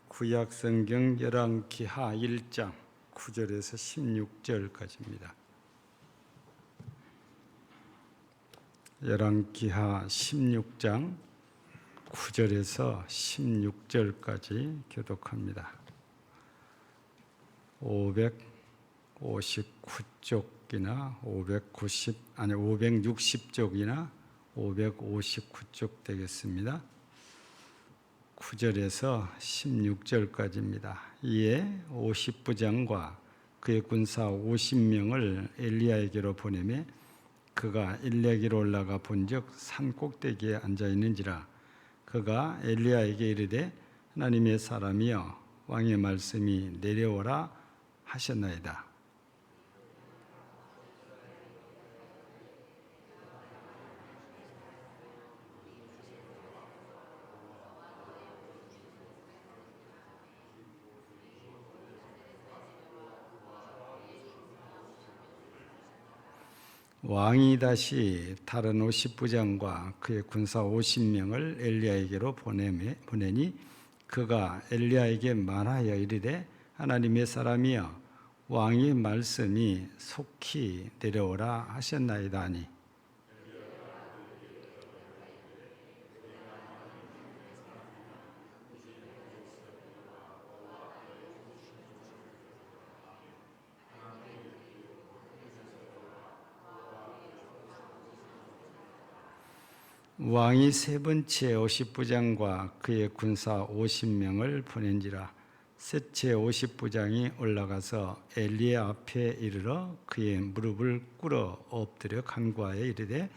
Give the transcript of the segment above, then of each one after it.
구약 성경 열왕기하 1장 9절에서 16절까지입니다. 열왕기하 16장 9절에서 16절까지 교독합니다. 559쪽이나 560쪽이나 559쪽 되겠습니다. 9절에서 16절까지입니다. 이에 50부장과 그의 군사 50명을 엘리야에게로 보내매 그가 엘리야에게로 올라가 본즉 산 꼭대기에 앉아 있는지라. 그가 엘리야에게 이르되 하나님의 사람이여 왕의 말씀이 내려오라 하셨나이다. 왕이 다시 다른 50부장과 그의 군사 50명을 엘리야에게로 보내니 그가 엘리야에게 말하여 이르되 하나님의 사람이여 왕의 말씀이 속히 내려오라 하셨나이다 하니 왕이 세 번째 50부장과 그의 군사 50명을 보낸지라. 셋째 50부장이 올라가서 엘리야 앞에 이르러 그의 무릎을 꿇어 엎드려 간구하여 이르되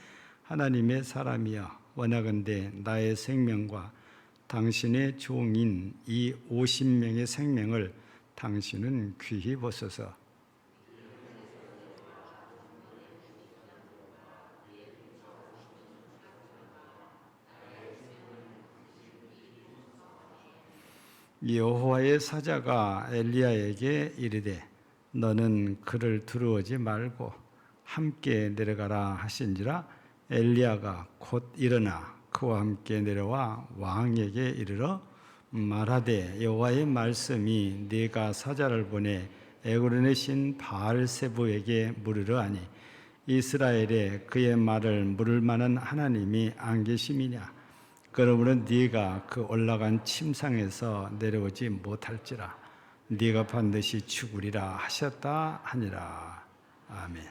하나님의 사람이여 원하건대 나의 생명과 당신의 종인 이 50명의 생명을 당신은 귀히 보소서. 여호와의 사자가 엘리야에게 이르되 너는 그를 두려워하지 말고 함께 내려가라 하신지라. 엘리야가 곧 일어나 그와 함께 내려와 왕에게 이르러 말하되 여호와의 말씀이 네가 사자를 보내 에그론의 신 바알세부에게 물으러 하니 이스라엘에 그의 말을 물을 만한 하나님이 안 계심이냐. 그러므로 네가 그 올라간 침상에서 내려오지 못할지라. 네가 반드시 죽으리라 하셨다 하니라. 아멘.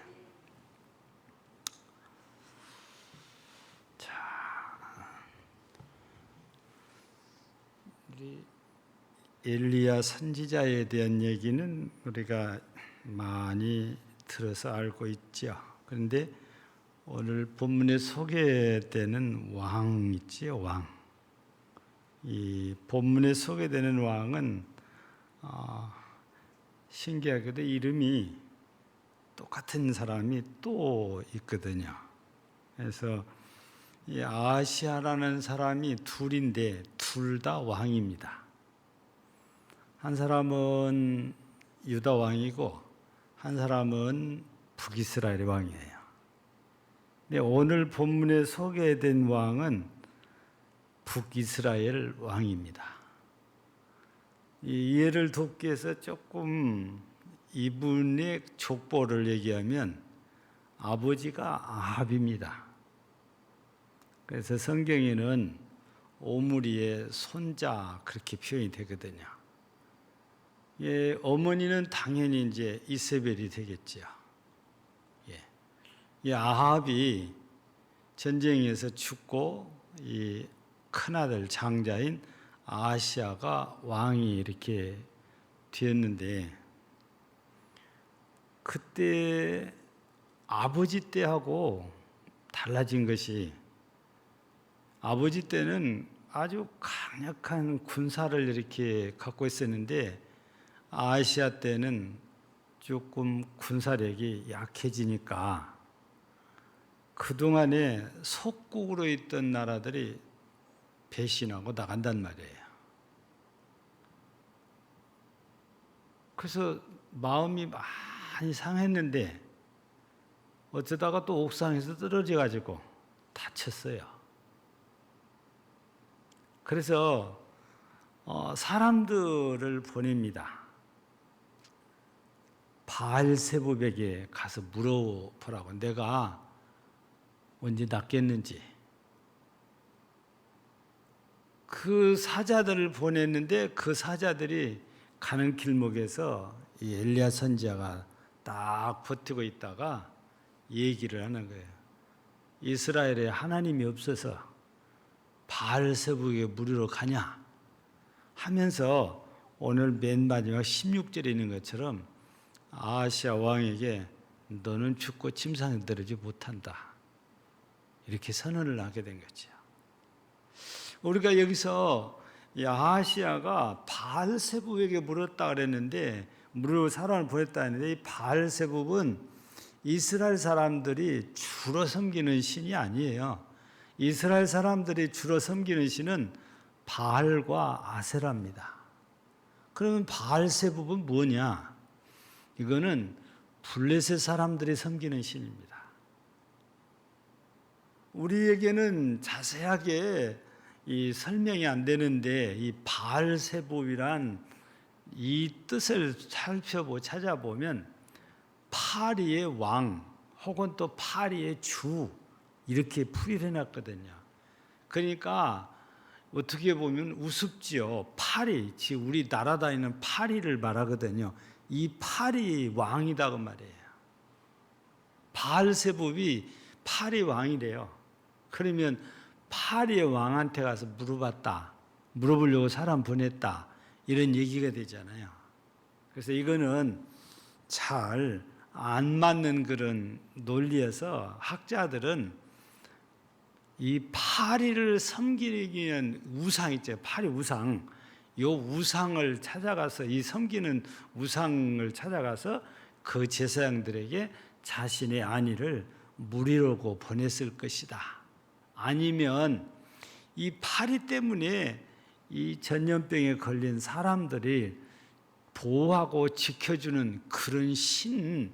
자, 우리 엘리야 선지자에 대한 얘기는 우리가 많이 들어서 알고 있죠. 그런데 오늘 본문에 소개되는 왕 있지요, 왕. 이 본문에 소개되는 왕은 신기하게도 이름이 똑같은 사람이 또 있거든요. 그래서 이 아하시아라는 사람이 둘인데 둘 다 왕입니다. 한 사람은 유다 왕이고 한 사람은 북이스라엘 왕이에요. 오늘 본문에 소개된 왕은 북이스라엘 왕입니다. 이해를 돕기 위해서 조금 이분의 족보를 얘기하면 아버지가 아합입니다. 그래서 성경에는 오므리의 손자 그렇게 표현이 되거든요. 어머니는 당연히 이제 이세벨이 되겠죠. 이 아합이 전쟁에서 죽고 이 큰아들 장자인 아하시아가 왕이 이렇게 되었는데 그때 아버지 때하고 달라진 것이 아버지 때는 아주 강력한 군사를 이렇게 갖고 있었는데 아하시아 때는 조금 군사력이 약해지니까 그동안에 속국으로 있던 나라들이 배신하고 나간단 말이에요. 그래서 마음이 많이 상했는데 어쩌다가 또 옥상에서 떨어져 가지고 다쳤어요. 그래서 사람들을 보냅니다. 바알세붑에게 가서 물어보라고. 내가 언제 낫겠는지. 그 사자들을 보냈는데 그 사자들이 가는 길목에서 이 엘리야 선지자가 딱 버티고 있다가 얘기를 하는 거예요. 이스라엘에 하나님이 없어서 바알세붑에게 물으러 가냐 하면서 오늘 맨 마지막 16절에 있는 것처럼 아하시아 왕에게 너는 죽고 침상에 들어지 못한다. 이렇게 선언을 하게 된 거죠. 우리가 여기서 아하시아가 바알세붑에게 물었다 그랬는데 물을 사람을 보냈다 했는데 이 바알세붑은 이스라엘 사람들이 주로 섬기는 신이 아니에요. 이스라엘 사람들이 주로 섬기는 신은 바알과 아세라입니다. 그러면 바알세붑은 뭐냐? 이거는 블레셋 사람들이 섬기는 신입니다. 우리에게는 자세하게 이 설명이 안 되는데 이 바알세붑이란 이 뜻을 찾아보면 파리의 왕 혹은 또 파리의 주 이렇게 풀이를 해놨거든요. 그러니까 어떻게 보면 우습지요. 파리, 즉 우리 날아다니는 파리를 말하거든요. 이 파리 왕이다 그 말이에요. 바알세붑이 파리 왕이래요. 그러면 파리의 왕한테 가서 물어보려고 사람 보냈다 이런 얘기가 되잖아요. 그래서 이거는 잘 안 맞는 그런 논리여서 학자들은 이 파리를 섬기기 위한 우상 있죠. 파리 우상. 이 우상을 찾아가서 이 섬기는 우상을 찾아가서 그 제사장들에게 자신의 안위를 물으려고 보냈을 것이다. 아니면 이 파리 때문에 이 전염병에 걸린 사람들이 보호하고 지켜주는 그런 신을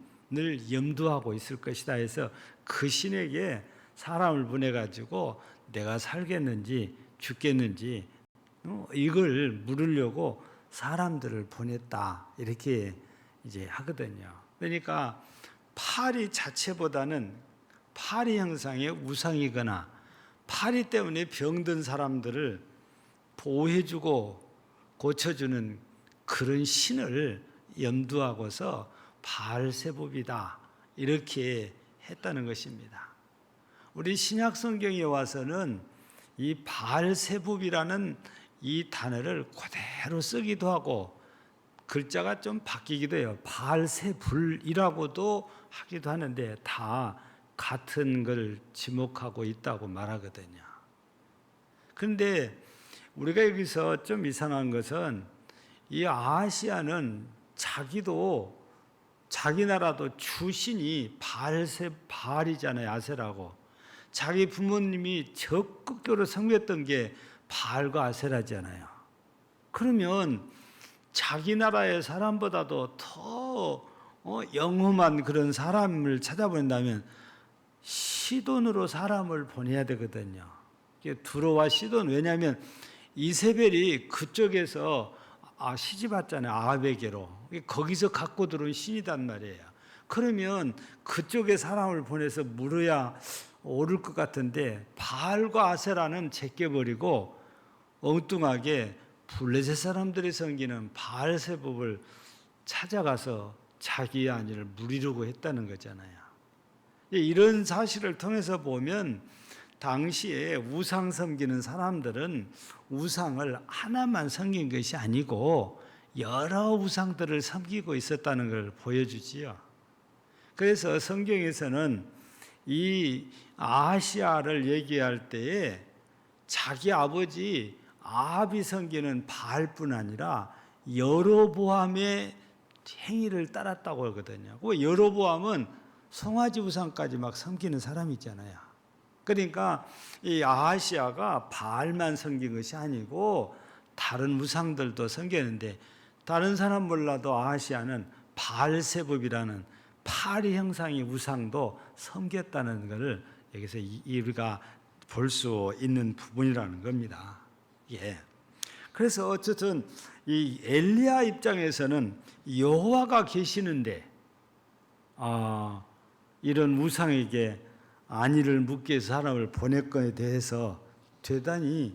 염두하고 있을 것이다 해서 그 신에게 사람을 보내가지고 내가 살겠는지 죽겠는지 이걸 물으려고 사람들을 보냈다 이렇게 이제 하거든요. 그러니까 파리 자체보다는 파리 형상의 우상이거나 파리 때문에 병든 사람들을 보호해주고 고쳐주는 그런 신을 염두하고서 바알세붑이다 이렇게 했다는 것입니다. 우리 신약 성경에 와서는 이 바알세붑이라는 이 단어를 그대로 쓰기도 하고 글자가 좀 바뀌기도 해요. 바알세불이라고도 하기도 하는데 다 같은 걸 지목하고 있다고 말하거든요. 그런데 우리가 여기서 좀 이상한 것은 이 아하시아는 자기 나라도 주신이 바알이잖아요. 아세라고. 자기 부모님이 적극적으로 섬겼던 게 바알과 아세라잖아요. 그러면 자기 나라의 사람보다도 더 영험한 그런 사람을 찾아본다면 시돈으로 사람을 보내야 되거든요. 두로와 시돈. 왜냐하면 이세벨이 그쪽에서 시집 왔잖아요. 아합에게로. 거기서 갖고 들어온 신이단 말이에요. 그러면 그쪽에 사람을 보내서 물어야 옳을 것 같은데 바알과 아세라는 제껴버리고 엉뚱하게 블레셋 사람들이 섬기는 바알세붑을 찾아가서 자기의 안위를 물으려고 했다는 거잖아요. 이런 사실을 통해서 보면 당시에 우상 섬기는 사람들은 우상을 하나만 섬긴 것이 아니고 여러 우상들을 섬기고 있었다는 걸 보여주지요. 그래서 성경에서는 이 아하시아를 얘기할 때에 자기 아버지 아합이 섬기는 바알뿐 아니라 여로보암의 행위를 따랐다고 하거든요. 그 여로보암은 송아지 우상까지 막 섬기는 사람이 있잖아요. 그러니까 이 아하시아가 바알만 섬긴 것이 아니고 다른 우상들도 섬겼는데 다른 사람 몰라도 아하시아는 바알세붑이라는 파리 형상의 우상도 섬겼다는 것을 여기서 우리가 볼 수 있는 부분이라는 겁니다. 예. 그래서 어쨌든 이 엘리야 입장에서는 여호와가 계시는데 이런 우상에게 안위를 묻기 위해서 사람을 보낼 것에 대해서 대단히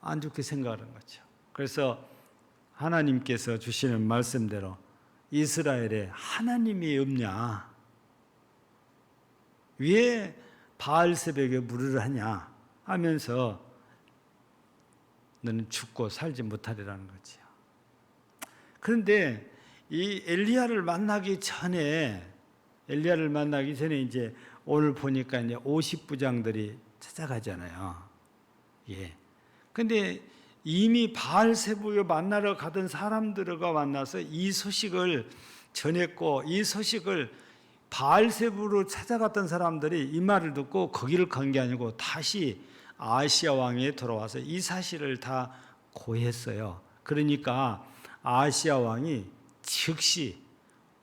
안 좋게 생각하는 거죠. 그래서 하나님께서 주시는 말씀대로 이스라엘에 하나님이 없냐? 왜 바알세벽에 무리를 하냐? 하면서 너는 죽고 살지 못하리라는 거지요. 그런데 이 엘리야를 만나기 전에 이제 오늘 보니까 이제 50부장들이 찾아가잖아요. 예. 근데 이미 바알세부에 만나러 가던 사람들과 만나서 이 소식을 전했고, 이 소식을 바알세부로 찾아갔던 사람들이 이 말을 듣고 거기를 간 게 아니고 다시 아하시야 왕에 돌아와서 이 사실을 다 고했어요. 그러니까 아하시야 왕이 즉시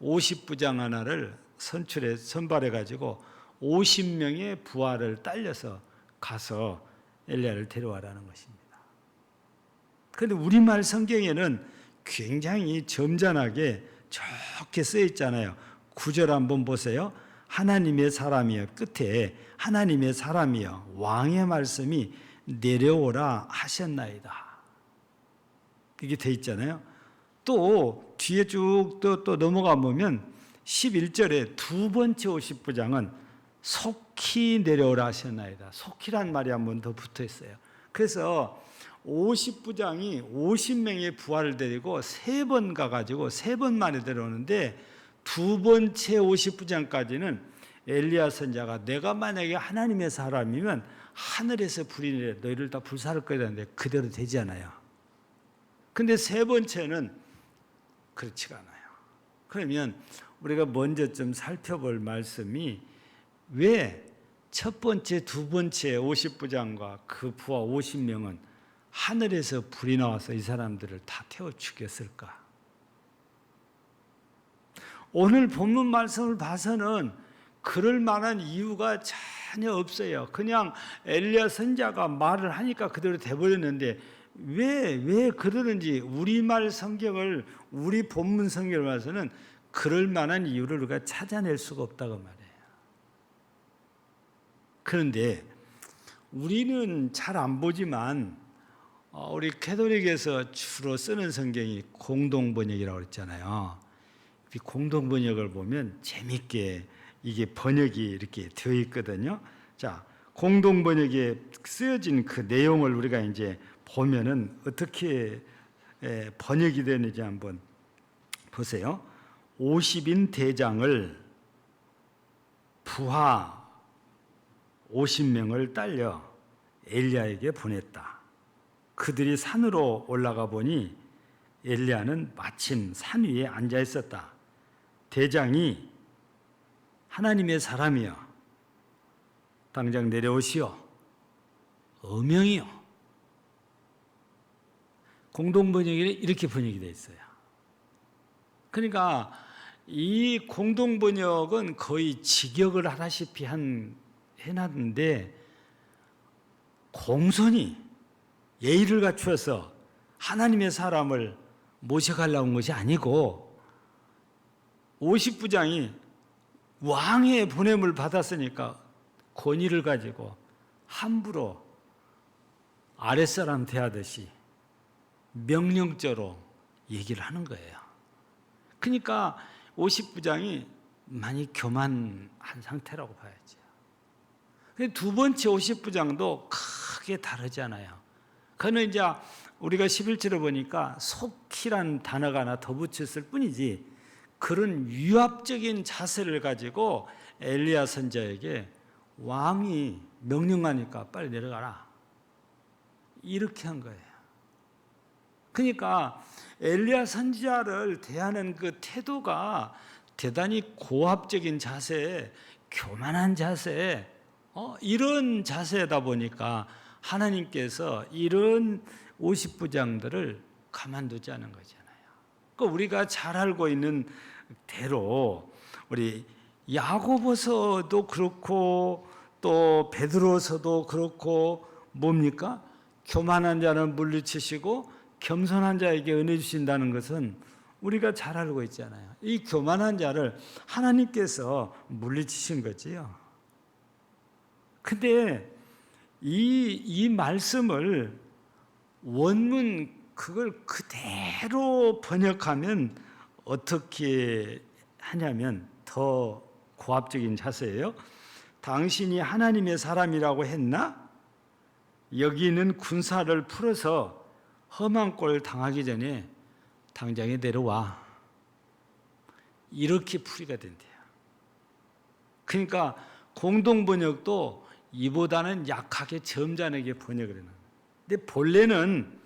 50부장 하나를 선발해 가지고 50명의 부하를 딸려서 가서 엘리야를 데려와라는 것입니다. 그런데 우리말 성경에는 굉장히 점잖하게 좋게 쓰여 있잖아요. 9절 한번 보세요. 하나님의 사람이여, 끝에 하나님의 사람이여 왕의 말씀이 내려오라 하셨나이다. 이게 돼 있잖아요. 또 뒤에 쭉 또 넘어가 보면 11절에 두 번째 50부장은 속히 내려오라 하셨나이다. 속히란 말이 한 번 더 붙어 있어요. 그래서 50부장이 50명의 부하를 데리고 3번 가가지고 3번 만에 데려오는데 두 번째 50부장까지는 엘리야 선지자가 내가 만약에 하나님의 사람이면 하늘에서 불이 내려 너희를 다 불사를 거라는데 그대로 되지 않아요. 근데 세 번째는 그렇지가 않아요. 그러면 우리가 먼저 좀 살펴볼 말씀이 왜 첫 번째, 두 번째 50부장과 그 부하 50명은 하늘에서 불이 나와서 이 사람들을 다 태워 죽였을까? 오늘 본문 말씀을 봐서는 그럴 만한 이유가 전혀 없어요. 그냥 엘리야 선지자가 말을 하니까 그대로 돼버렸는데 왜 그러는지 우리말 성경을, 우리 본문 성경을 봐서는 그럴 만한 이유를 우리가 찾아낼 수가 없다고 말해요. 그런데 우리는 잘 안 보지만 우리 캐톨릭에서 주로 쓰는 성경이 공동번역이라고 그랬잖아요. 이 공동번역을 보면 재밌게 이게 번역이 이렇게 되어 있거든요. 자, 공동번역에 쓰여진 그 내용을 우리가 이제 보면은 어떻게 번역이 되는지 한번 보세요. 50인 대장을 부하 50명을 딸려 엘리야에게 보냈다. 그들이 산으로 올라가 보니 엘리야는 마침 산 위에 앉아 있었다. 대장이 하나님의 사람이여 당장 내려오시오. 어명이요. 공동번역이 이렇게 번역이 되어 있어요. 그러니까 이 공동번역은 거의 직역을 하다시피 해놨는데 공손히 예의를 갖추어서 하나님의 사람을 모셔가려고 온 것이 아니고 50부장이 왕의 보냄을 받았으니까 권위를 가지고 함부로 아랫사람 대하듯이 명령조로 얘기를 하는 거예요. 그러니까 50부장이 많이 교만한 상태라고 봐야죠. 두 번째 50부장도 크게 다르지 않아요. 그는 이제 우리가 11절에 보니까 속히란 단어가 하나 더 붙였을 뿐이지 그런 위압적인 자세를 가지고 엘리야 선지자에게 왕이 명령하니까 빨리 내려가라 이렇게 한 거예요. 그러니까 엘리야 선지자를 대하는 그 태도가 대단히 고압적인 자세, 교만한 자세, 이런 자세다 보니까 하나님께서 이런 50부장들을 가만두지 않은 거잖아요. 그러니까 우리가 잘 알고 있는 대로 우리 야고보서도 그렇고 또 베드로서도 그렇고 뭡니까? 교만한 자는 물리치시고 겸손한 자에게 은혜 주신다는 것은 우리가 잘 알고 있잖아요. 이 교만한 자를 하나님께서 물리치신 거지요. 근데 이 말씀을 원문 그걸 그대로 번역하면 어떻게 하냐면 더 고압적인 자세예요. 당신이 하나님의 사람이라고 했나? 여기는 군사를 풀어서 험한 꼴 당하기 전에 당장에 내려와. 이렇게 풀이가 된대요. 그러니까 공동번역도 이보다는 약하게 점잖게 번역을 해요. 근데 본래는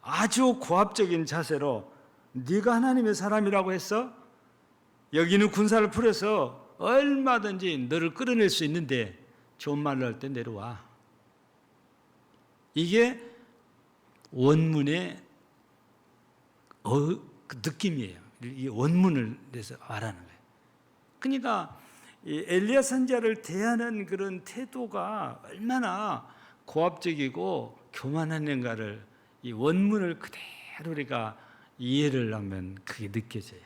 아주 고압적인 자세로 네가 하나님의 사람이라고 했어? 여기는 군사를 풀어서 얼마든지 너를 끌어낼 수 있는데 좋은 말로 할 때 내려와. 이게 원문의 그 느낌이에요. 이 원문을 내서 말하는 거예요. 그러니까 이 엘리야 선지자를 대하는 그런 태도가 얼마나 고압적이고 교만한가를 이 원문을 그대로 우리가 이해를 하면 그게 느껴져요.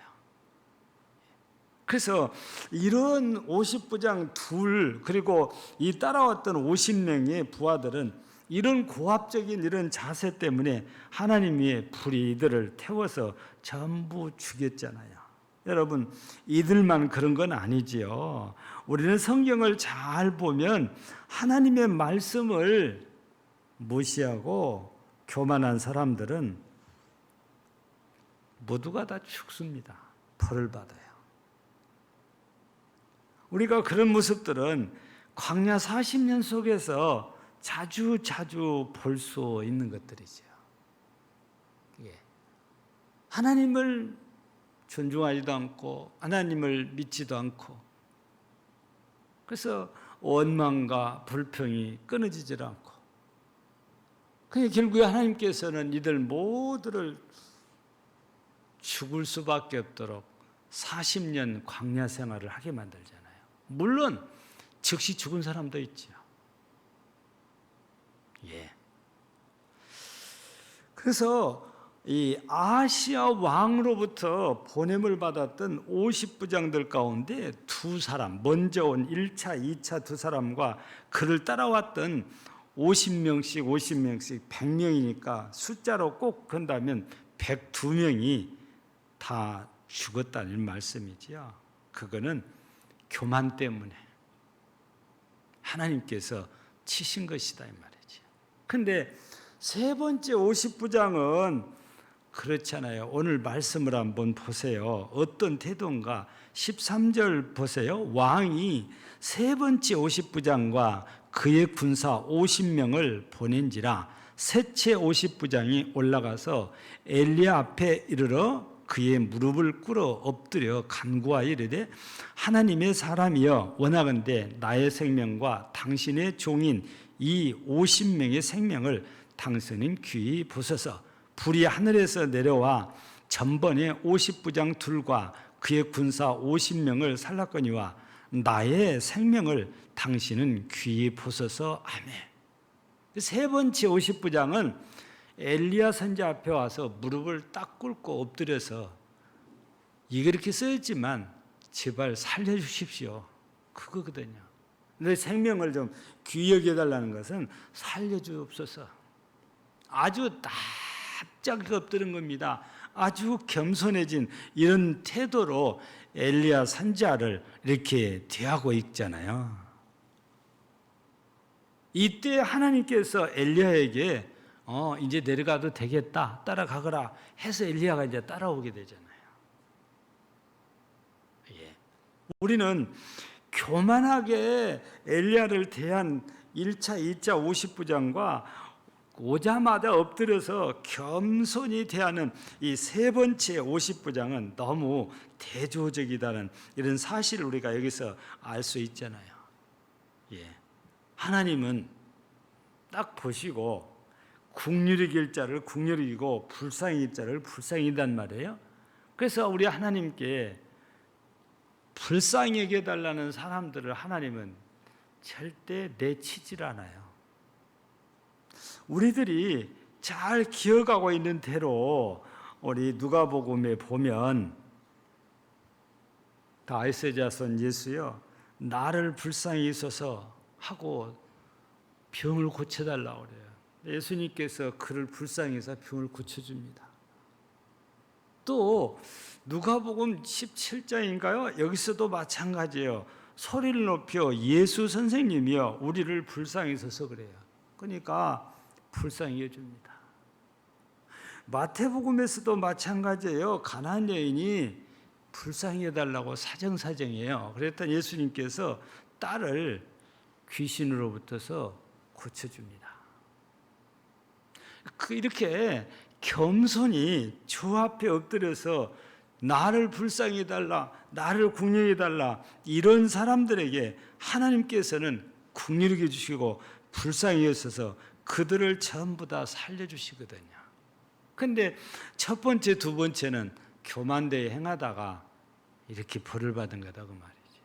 그래서 이런 50부장 둘 그리고 이 따라왔던 50명의 부하들은 이런 고압적인 이런 자세 때문에 하나님의 불이 이들을 태워서 전부 죽였잖아요. 여러분, 이들만 그런 건 아니지요. 우리는 성경을 잘 보면 하나님의 말씀을 무시하고 교만한 사람들은 모두가 다 죽습니다. 벌을 받아요. 우리가 그런 모습들은 광야 40년 속에서 자주 볼 수 있는 것들이죠. 예. 하나님을 존중하지도 않고 하나님을 믿지도 않고 그래서 원망과 불평이 끊어지질 않고 그러니까 결국에 하나님께서는 이들 모두를 죽을 수밖에 없도록 40년 광야 생활을 하게 만들잖아요. 물론 즉시 죽은 사람도 있죠. 예. 그래서 이 아시아 왕으로부터 보냄을 받았던 50부장들 가운데 두 사람, 먼저 온 1차, 2차 두 사람과 그를 따라왔던 50명씩 100명이니까 숫자로 꼭 건다면 102명이 다 죽었다는 말씀이지요. 그거는 교만 때문에 하나님께서 치신 것이다 이 말이죠. 근데 세 번째 50부장은 그렇잖아요. 오늘 말씀을 한번 보세요. 어떤 태도인가? 13절 보세요. 왕이 세 번째 50부장과 그의 군사 50명을 보낸지라 셋째 50부장이 올라가서 엘리야 앞에 이르러 그의 무릎을 꿇어 엎드려 간구하여 이르되 하나님의 사람이여 원하건대 나의 생명과 당신의 종인 이 50명의 생명을 당신은 귀히 보소서. 불이 하늘에서 내려와 전번에 50부장 둘과 그의 군사 50명을 살랐거니와 나의 생명을 당신은 귀히 보소서. 아멘. 세 번째 50부장은 엘리야 선지자 앞에 와서 무릎을 딱 꿇고 엎드려서 이게 이렇게 쓰였지만 제발 살려주십시오. 그거거든요. 내 생명을 좀 귀히 여겨달라는 것은 살려주옵소서. 아주 납작하게 엎드린 겁니다. 아주 겸손해진 이런 태도로 엘리야 선지자를 이렇게 대하고 있잖아요. 이때 하나님께서 엘리야에게 이제 내려가도 되겠다, 따라가거라 해서 엘리야가 이제 따라오게 되잖아요. 예. 우리는 교만하게 엘리야를 대한 1차, 2차 50부장과 오자마자 엎드려서 겸손히 대하는 이 세 번째 50부장은 너무 대조적이다는 이런 사실을 우리가 여기서 알 수 있잖아요. 예. 하나님은 딱 보시고 국률이 이길 자를 국률이 이기고 불쌍히 이길 자를 불쌍히 이긴단 말이에요. 그래서 우리 하나님께 불쌍히 여겨달라는 사람들을 하나님은 절대 내치질 않아요. 우리들이 잘 기억하고 있는 대로 우리 누가복음에 보면 다윗의 자손 예수여 나를 불쌍히 여기소서 하고 병을 고쳐달라고 그래요. 예수님께서 그를 불쌍히 여기서 병을 고쳐줍니다. 또 누가복음 17장인가요? 여기서도 마찬가지예요. 소리를 높여 예수 선생님이여 우리를 불쌍히 여기소서 그래요. 그러니까 불쌍히 여줍니다. 마태복음에서도 마찬가지예요. 가나안 여인이 불쌍히 해달라고 사정사정해요. 그랬더니 예수님께서 딸을 귀신으로부터서 고쳐줍니다. 이렇게 겸손히 주 앞에 엎드려서 나를 불쌍히 해달라, 나를 궁휼히 해달라, 이런 사람들에게 하나님께서는 궁휼히 해주시고 불쌍히 여기셔서 그들을 전부 다 살려주시거든요. 근데 첫 번째, 두 번째는 교만되이 행하다가 이렇게 벌을 받은 거다 그 말이죠.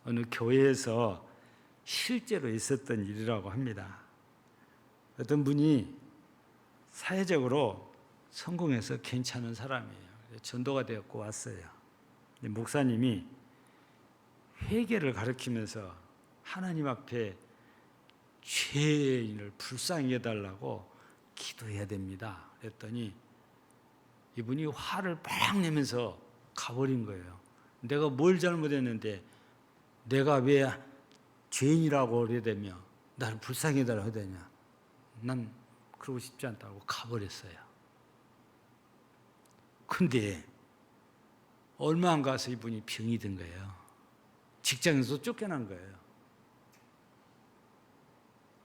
어느 교회에서 실제로 있었던 일이라고 합니다. 어떤 분이 사회적으로 성공해서 괜찮은 사람이에요. 전도가 되었고 왔어요. 목사님이 회개를 가르치면서 하나님 앞에 죄인을 불쌍히 해달라고 기도해야 됩니다. 그랬더니 이분이 화를 팍 내면서 가버린 거예요. 내가 뭘 잘못했는데 내가 왜 죄인이라고 그래야 되며 나를 불쌍히 해달라고 해야 되냐. 난 그러고 싶지 않다고 가버렸어요. 근데 얼마 안 가서 이분이 병이 든 거예요. 직장에서 쫓겨난 거예요.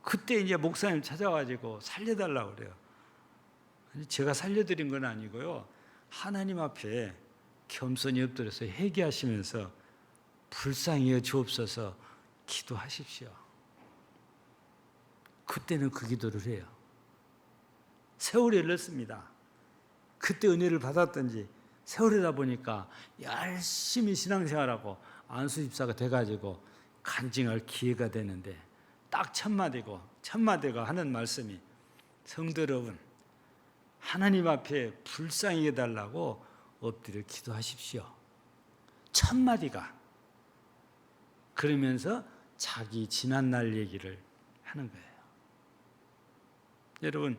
그때 이제 목사님 찾아가지고 살려달라고 그래요. 제가 살려드린 건 아니고요. 하나님 앞에 겸손히 엎드려서 회개하시면서 불쌍히 여겨 주옵소서 기도하십시오. 그때는 그 기도를 해요. 세월이 흘렀습니다. 그때 은혜를 받았던지 세월이다 보니까 열심히 신앙생활하고 안수집사가 돼가지고 간증할 기회가 되는데 딱 첫 마디가 하는 말씀이 성도 여러분 하나님 앞에 불쌍히 해달라고 엎드려 기도하십시오. 첫 마디가 그러면서 자기 지난날 얘기를 하는 거예요. 여러분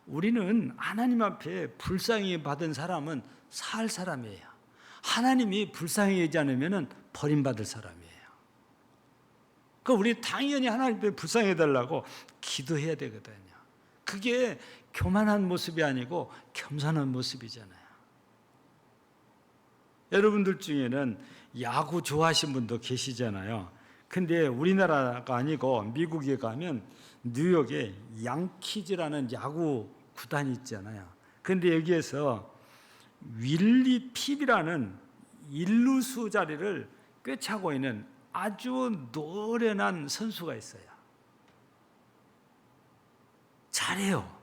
우리는 하나님 앞에 불쌍히 받은 사람은 살 사람이에요. 하나님이 불쌍히 하지 않으면 버림받을 사람이에요. 그러니까 우리 당연히 하나님 앞에 불쌍히 해달라고 기도해야 되거든요. 그게 교만한 모습이 아니고 겸손한 모습이잖아요. 여러분들 중에는 야구 좋아하시는 분도 계시잖아요. 근데 우리나라가 아니고 미국에 가면 뉴욕에 양키즈라는 야구 구단이 있잖아요. 근데 여기에서 윌리 핍이라는 일루수 자리를 꿰차고 있는 아주 노련한 선수가 있어요. 잘해요.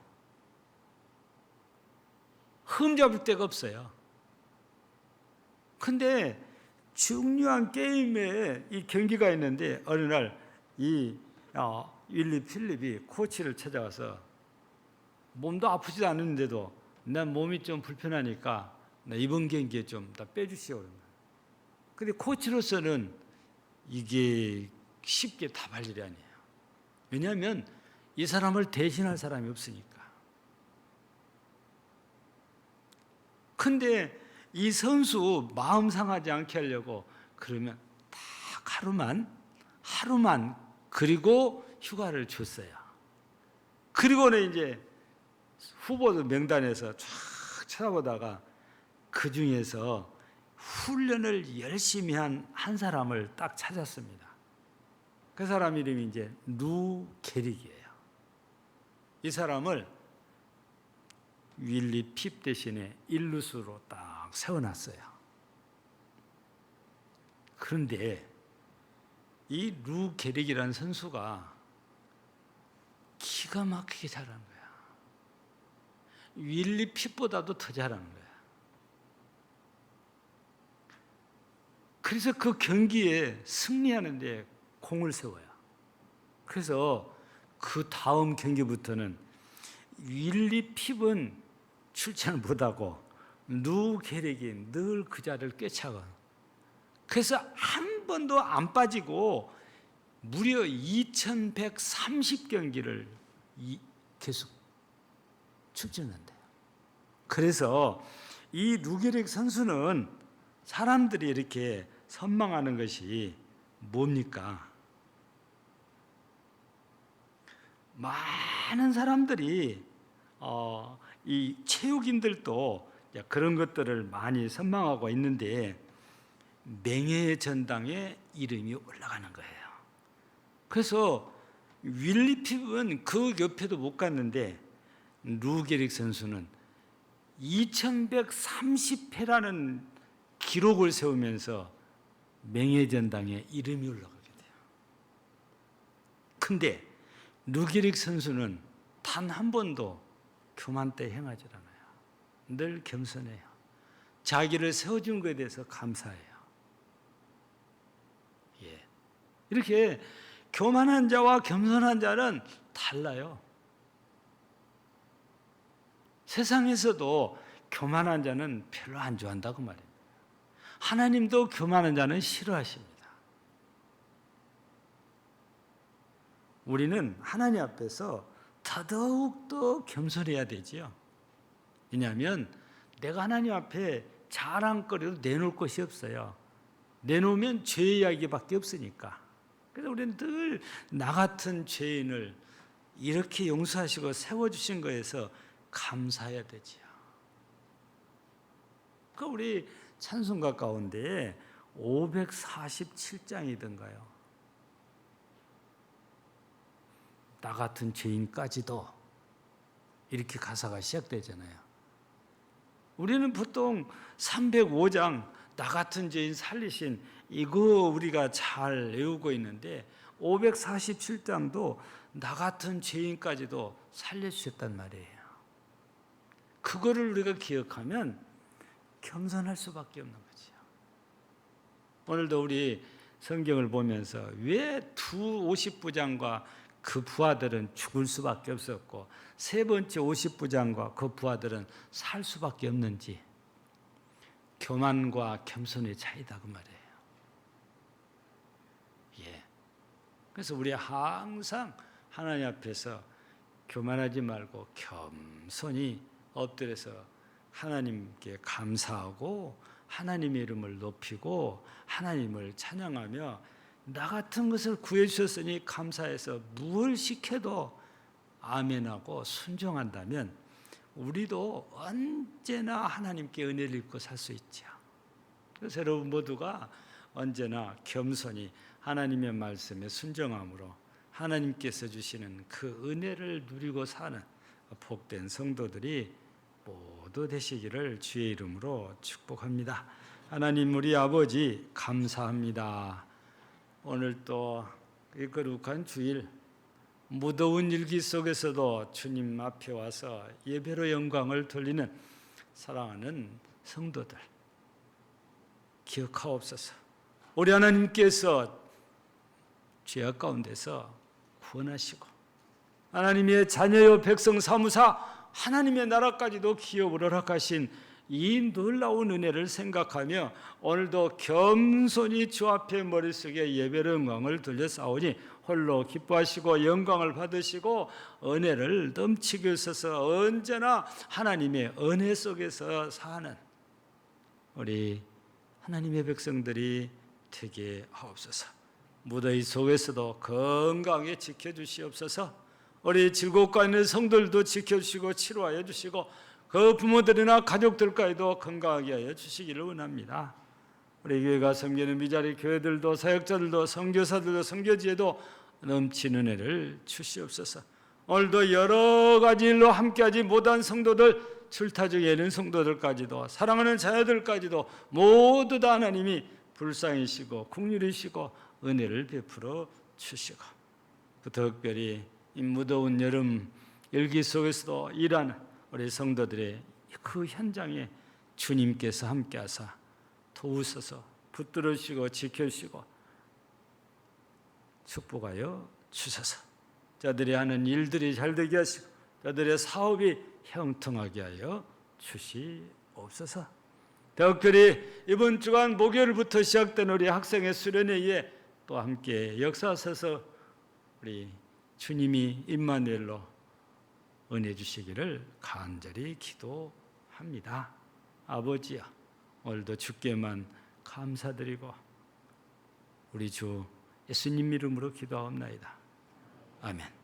흠잡을 데가 없어요. 근데 중요한 게임에 이 경기가 있는데 어느 날 이 윌리 필립이 코치를 찾아와서 몸도 아프지도 않은데도 난 몸이 좀 불편하니까 나 이번 경기에 좀 다 빼주시오. 근데 코치로서는 이게 쉽게 답할 일이 아니에요. 왜냐하면 이 사람을 대신할 사람이 없으니까. 근데 이 선수 마음 상하지 않게 하려고 그러면 딱 하루만 그리고 휴가를 줬어요. 그리고는 이제 후보들 명단에서 쫙 찾아보다가 그 중에서 훈련을 열심히 한 사람을 딱 찾았습니다. 그 사람 이름이 이제 루 게릭이에요. 이 사람을 윌리 핍 대신에 일루수로 딱 세워놨어요. 그런데 이 루 게릭이라는 선수가 기가 막히게 잘하는 거야. 윌리 핍보다도 더 잘하는 거야. 그래서 그 경기에 승리하는 데 공을 세워요. 그래서 그 다음 경기부터는 윌리 핍은 출전을 못하고 누 게렉이 늘 그 자리를 꿰차고, 그래서 한 번도 안 빠지고 무려 2130경기를 계속 출전한대요. 그래서 이 누게렉 선수는 사람들이 이렇게 선망하는 것이 뭡니까? 많은 사람들이 이 체육인들도 그런 것들을 많이 선망하고 있는데 맹의 전당에 이름이 올라가는 거예요. 그래서 윌리 핍은 그 옆에도 못 갔는데 누게릭 선수는 2130회라는 기록을 세우면서 맹의 전당에 이름이 올라가게 돼요. 근데 누게릭 선수는 단 한 번도 교만때 행하지 않아요. 늘 겸손해요. 자기를 세워준 것에 대해서 감사해요. 예. 이렇게 교만한 자와 겸손한 자는 달라요. 세상에서도 교만한 자는 별로 안 좋아한다고 말해요. 하나님도 교만한 자는 싫어하십니다. 우리는 하나님 앞에서 더더욱더 겸손해야 되지요. 왜냐하면 내가 하나님 앞에 자랑거리로 내놓을 것이 없어요. 내놓으면 죄 이야기밖에 없으니까. 그래서 우리는 늘 나 같은 죄인을 이렇게 용서하시고 세워주신 거에서 감사해야 되지요. 그 우리 찬송가 가운데 547장이던가요. 나 같은 죄인까지도 이렇게 가사가 시작되잖아요. 우리는 보통 305장 나 같은 죄인 살리신 이거 우리가 잘 외우고 있는데 547장도 나 같은 죄인까지도 살려주셨단 말이에요. 그거를 우리가 기억하면 겸손할 수밖에 없는 거죠. 오늘도 우리 성경을 보면서 왜 두 50부장과 그 부하들은 죽을 수밖에 없었고 세 번째 50부장과 그 부하들은 살 수밖에 없는지, 교만과 겸손의 차이다 그 말이에요. 예. 그래서 우리 항상 하나님 앞에서 교만하지 말고 겸손히 엎드려서 하나님께 감사하고 하나님의 이름을 높이고 하나님을 찬양하며 나 같은 것을 구해주셨으니 감사해서 무엇을 시켜도 아멘하고 순종한다면 우리도 언제나 하나님께 은혜를 입고 살 수 있죠. 그래서 여러분 모두가 언제나 겸손히 하나님의 말씀에 순종함으로 하나님께서 주시는 그 은혜를 누리고 사는 복된 성도들이 모두 되시기를 주의 이름으로 축복합니다. 하나님 우리 아버지 감사합니다. 오늘 또 이 거룩한 주일 무더운 일기 속에서도 주님 앞에 와서 예배로 영광을 돌리는 사랑하는 성도들 기억하옵소서. 우리 하나님께서 죄악 가운데서 구원하시고 하나님의 자녀요 백성 사무사 하나님의 나라까지도 기업을 허락하신 이 놀라운 은혜를 생각하며 오늘도 겸손히 주 앞에 머릿속에 예배의 영광을 돌려싸우니 홀로 기뻐하시고 영광을 받으시고 은혜를 넘치게 하셔서 언제나 하나님의 은혜 속에서 사는 우리 하나님의 백성들이 되게 하옵소서. 무더위 속에서도 건강하게 지켜주시옵소서. 우리 질곡과 있는 성들도 지켜주시고 치료하여 주시고 그 부모들이나 가족들까지도 건강하게 하여 주시기를 원합니다. 우리 교회가 섬기는 미자리 교회들도 사역자들도 선교사들도 선교지에도 넘치는 은혜를 주시옵소서. 오늘도 여러 가지 일로 함께하지 못한 성도들, 출타 중에 있는 성도들까지도 사랑하는 자녀들까지도 모두 다 하나님이 불쌍히시고 긍휼히시고 은혜를 베풀어 주시고 특별히 이 무더운 여름 일기 속에서도 일하는 우리 성도들의 그 현장에 주님께서 함께하사 도우셔서 붙들으시고 지켜주시고 축복하여 주셔서 자들이 하는 일들이 잘되게 하시고 자들의 사업이 형통하게 하여 주시옵소서. 특별히 이번 주간 목요일부터 시작된 우리 학생의 수련회에 또 함께 역사하셔서 우리 주님이 임마누엘로 은혜 주시기를 간절히 기도합니다. 아버지여, 오늘도 주께만 감사드리고 우리 주 예수님 이름으로 기도하옵나이다. 아멘.